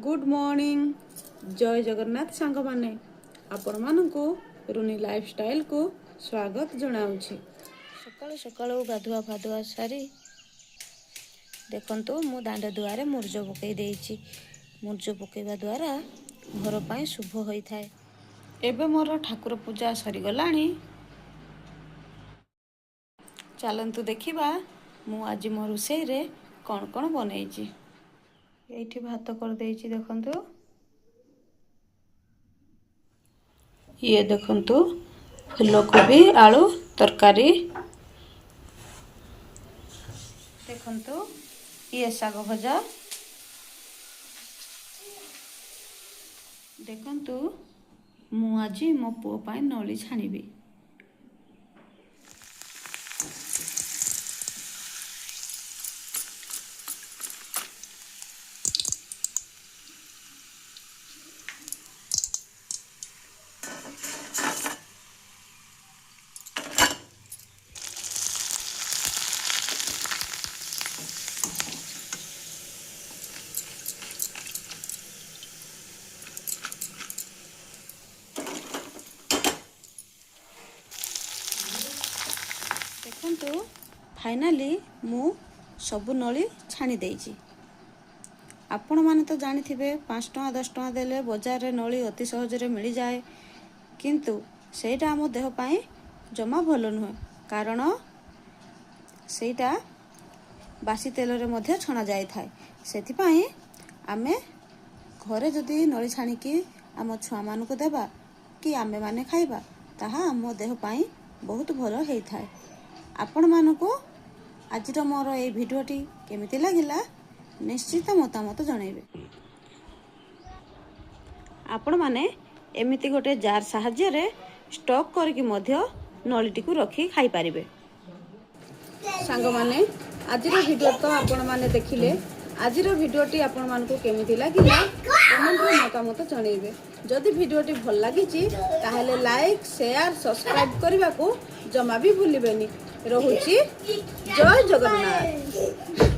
Good morning जय जगन्नाथ सांग माने आपण मानकु रुनी लाइफस्टाइल को स्वागत जनाऊँगी। सकाळु सकाळु गाधुआ फाधुआ सारी देखंतु मु दांड दुआरे मुर्ज पकई देइछि। मुर्ज पकईवा द्वारा घर पाई शुभ होई थाए। एबे मोर ठाकुर पूजा सरी गलानी। चलंतु देखिबा मु आज मो रोषेई रे कौन कौन बनैछि। एठी भात कर देइछि देखंतु। ये देखंतु फूलकोबी आलू तरकारी। देखंतु ये साग भजा। देखंतु मु आज मो पुओ पाई नली छाणीबी। देखंतु फाइनाली मु सबु नली छाणी देइछि। आपण माने तो जानी थिबे 5 टका 10 टका देले बाजार रे नली अति सहज रे मिली जाए, किंतु सेटा हम देह पाई जमा भलो नुह। कारण सेटा बासी तेल रे मध्य छणा जाय थाए। सेथि पाई आमे घरे जदी नली छाणी की आम छुआ मान को देबा कि आमे माने खाइबा ताहा आम देह पाई बहुत भलो हेइ थाए। आपण मानको आजिर मोर ए भिडियोटी केमिति लागिला निश्चित मतामत जणाइबे। आपण माने एमिति गोटे जार साहाय्य रे स्टॉक करके मध्य नलीटी को रखी खाई पारिबे। सांग माने आजिर भिडियो तो आपण माने देखिले। आजिर भिडियोटी आपण मानको केमिति लागिला कमेंट रे मतामत जणाइबे। जदि भिडियोटी भल लागिछि ताहेले लाइक शेयर सब्सक्राइब करबा को जमा भी भूलिबेनी। रहुछि जय जगन्नाथ।